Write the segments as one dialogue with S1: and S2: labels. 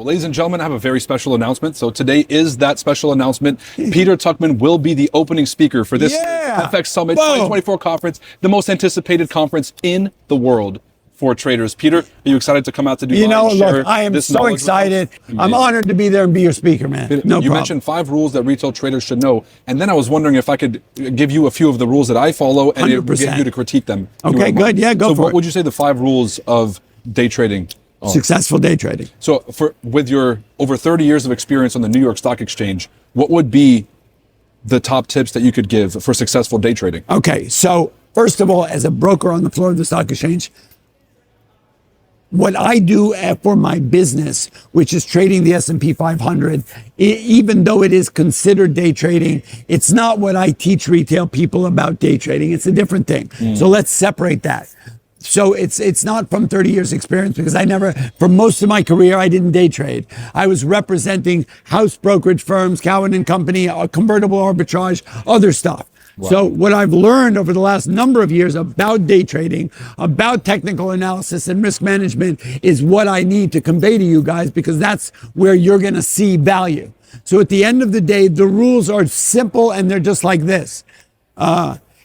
S1: Ladies and gentlemen, I have a very special announcement. So today is that special announcement. Peter Tuchman will be the opening speaker for this FX Summit 2024 conference, the most anticipated conference in the world for traders. Peter, are you excited to come out to Dubai?
S2: You know, look, I am so excited. I'm honored to be there and be your speaker, man.
S1: You
S2: problem.
S1: mentioned 5 rules that retail traders should know. And then I was wondering if I could give you a few of the rules that I follow and it would get you to critique them.
S2: Okay, good. Yeah, go for it.
S1: So what would you say the 5 rules of day trading are?
S2: Successful day trading.
S1: So with your over 30 years of experience on the New York Stock Exchange, what would be the top tips that you could give for successful day trading?
S2: Okay, so first of all, as a broker on the floor of the stock exchange, what I do for my business, which is trading the S&P 500, even though it is considered day trading, it's not what I teach retail people about day trading. It's a different thing. So let's separate that. So it's not from 30 years experience because for most of my career, I didn't day trade. I was representing house brokerage firms, Cowan and Company, convertible arbitrage, other stuff. Wow. So what I've learned over the last number of years about day trading, about technical analysis and risk management is what I need to convey to you guys because that's where you're going to see value. So at the end of the day, the rules are simple and they're just like this.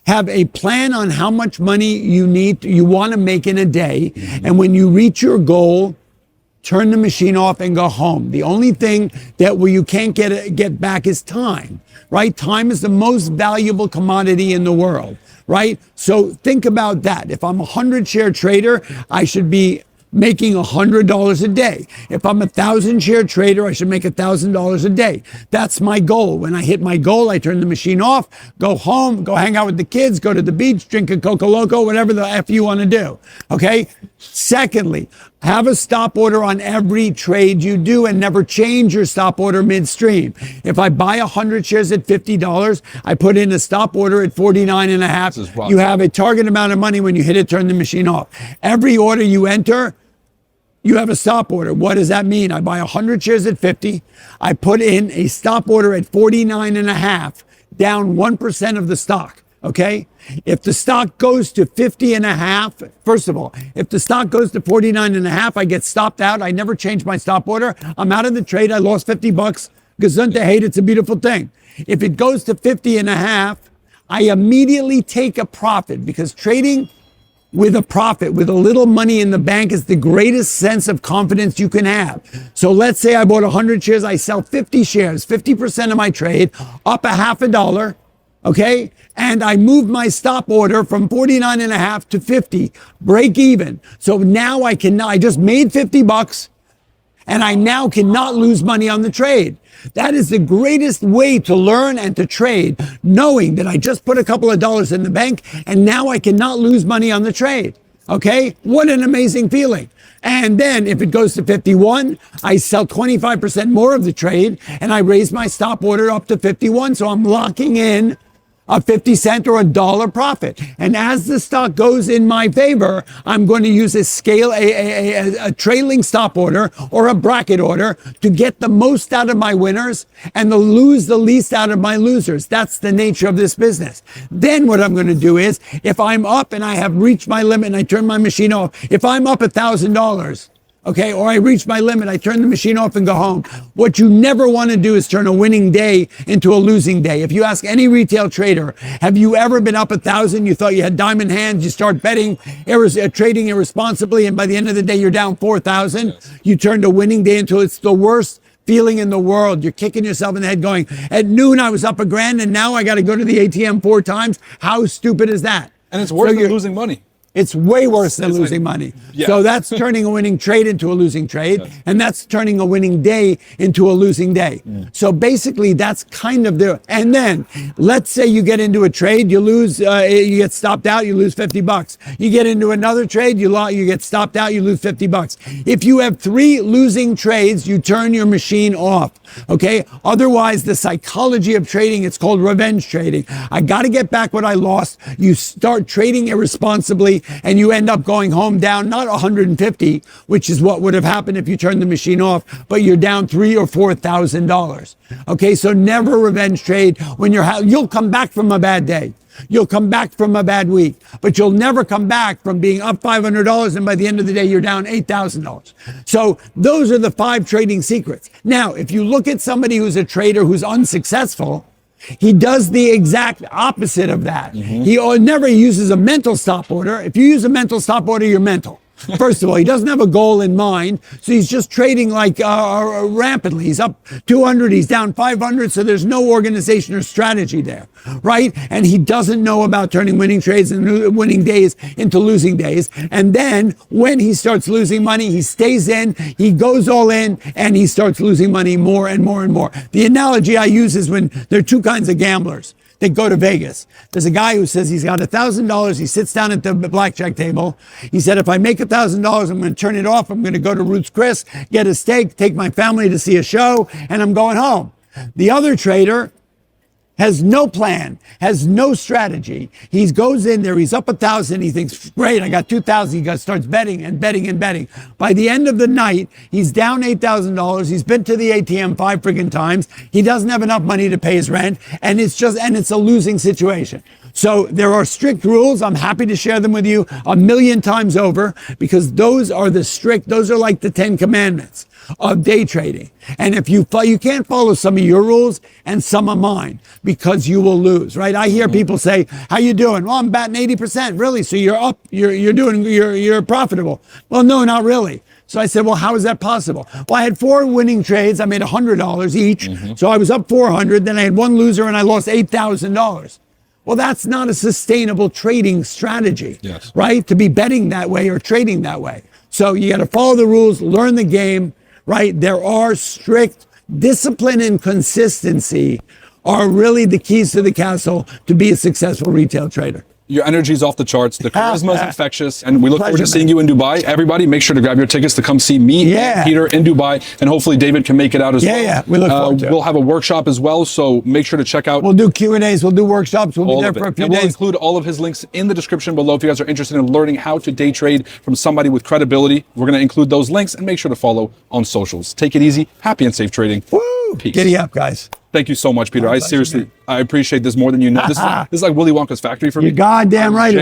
S2: Have a plan on how much money you want to make in a day. And when you reach your goal, turn the machine off and go home. The only thing that you can't get back is time, right? Time is the most valuable commodity in the world, right? So think about that. If I'm a 100-share trader, I should be making $100 a day. If I'm a 1,000-share trader, I should make $1,000 a day. That's my goal. When I hit my goal, I turn the machine off, go home, go hang out with the kids, go to the beach, drink a Coca Loco, whatever the F you want to do. Okay? Secondly, have a stop order on every trade you do and never change your stop order midstream. If I buy 100 shares at $50, I put in a stop order at 49.5. You have a target amount of money when you hit it, turn the machine off. Every order you enter, you have a stop order. What does that mean? I buy 100 shares at 50. I put in a stop order at 49.5, down 1% of the stock. Okay? If the stock goes to 50.5, first of all, if the stock goes to 49.5, I get stopped out. I never change my stop order. I'm out of the trade. I lost $50. Gesundheit, hate, it's a beautiful thing. If it goes to 50.5, I immediately take a profit because trading with a profit, with a little money in the bank is the greatest sense of confidence you can have. So let's say I bought 100 shares, I sell 50 shares, 50% of my trade, up a $0.50, okay? And I moved my stop order from 49.5 to 50, break even. So now I just made $50 and I now cannot lose money on the trade. That is the greatest way to learn and to trade, knowing that I just put a couple of dollars in the bank and now I cannot lose money on the trade. Okay? What an amazing feeling. And then if it goes to 51, I sell 25% more of the trade and I raise my stop order up to 51. So I'm locking in a 50-cent or $1 profit. And as the stock goes in my favor, I'm going to use a trailing stop order or a bracket order to get the most out of my winners and to lose the least out of my losers. That's the nature of this business. Then what I'm going to do is, if I'm up and I have reached my limit and I turn my machine off, if I'm up $1,000, okay, or I reach my limit, I turn the machine off and go home. What you never want to do is turn a winning day into a losing day. If you ask any retail trader, have you ever been up 1,000, you thought you had diamond hands, you start betting, trading irresponsibly, and by the end of the day, you're down 4,000? You turned a winning day into it's the worst feeling in the world. You're kicking yourself in the head going, at noon I was up $1,000 and now I got to go to the ATM 4 times. How stupid is that?
S1: And it's worse than losing money.
S2: It's way worse than losing money. Yeah. So that's turning a winning trade into a losing trade. Yes. And that's turning a winning day into a losing day. So basically that's kind of and then let's say you get into a trade, you lose, you get stopped out, you lose $50. You get into another trade, you get stopped out, you lose $50. If you have 3 losing trades, you turn your machine off. Okay. Otherwise, the psychology of trading, it's called revenge trading. I got to get back what I lost. You start trading irresponsibly and you end up going home down, not 150, which is what would have happened if you turned the machine off, but you're down $3,000 or $4,000. Okay, so never revenge trade when you'll come back from a bad day. You'll come back from a bad week, but you'll never come back from being up $500 and by the end of the day, you're down $8,000. So those are the 5 trading secrets. Now, if you look at somebody who's a trader who's unsuccessful, he does the exact opposite of that. He never uses a mental stop order. If you use a mental stop order, you're mental. First of all, he doesn't have a goal in mind, so he's just trading like rampantly. He's up 200, he's down 500, so there's no organization or strategy there, right? And he doesn't know about turning winning trades and winning days into losing days. And then when he starts losing money, he stays in, he goes all in, and he starts losing money more and more and more. The analogy I use is when there are 2 kinds of gamblers. They go to Vegas. There's a guy who says he's got $1,000. He sits down at the blackjack table. He said, if I make $1,000, I'm going to turn it off. I'm going to go to Ruth's Chris, get a steak, take my family to see a show, and I'm going home. The other trader has no plan, has no strategy. He goes in there, he's up 1,000. He thinks, great, I got 2,000. He starts betting and betting and betting. By the end of the night, he's down $8,000. He's been to the ATM 5 friggin' times. He doesn't have enough money to pay his rent. And it's a losing situation. So there are strict rules. I'm happy to share them with you 1,000,000 times over, because those are like the 10 commandments of day trading. And if you can't follow some of your rules and some of mine, because you will lose, right? I hear people say, how you doing? Well, I'm batting 80%. Really? So you're up, you're profitable. Well, no, not really. So I said, well, how is that possible? Well, I had 4 winning trades. I made $100 each. So I was up 400. Then I had 1 loser and I lost $8,000. Well, that's not a sustainable trading strategy, right? To be betting that way or trading that way. So you got to follow the rules, learn the game, right? There are strict discipline and consistency are really the keys to the castle to be a successful retail trader.
S1: Your energy is off the charts. The charisma is infectious. And we look forward to seeing you in Dubai. Everybody, make sure to grab your tickets to come see me and Peter in Dubai. And hopefully David can make it out as well.
S2: Yeah, we look forward to it.
S1: We'll have a workshop as well. So make sure to check out.
S2: We'll do Q&As. We'll do workshops. We'll be there for a few days.
S1: We'll include all of his links in the description below if you guys are interested in learning how to day trade from somebody with credibility. We're going to include those links, and make sure to follow on socials. Take it easy. Happy and safe trading.
S2: Woo!
S1: Peace.
S2: Giddy up, guys.
S1: Thank you so much, Peter. I appreciate this more than you know. This is like Willy Wonka's factory for me.
S2: You're goddamn right.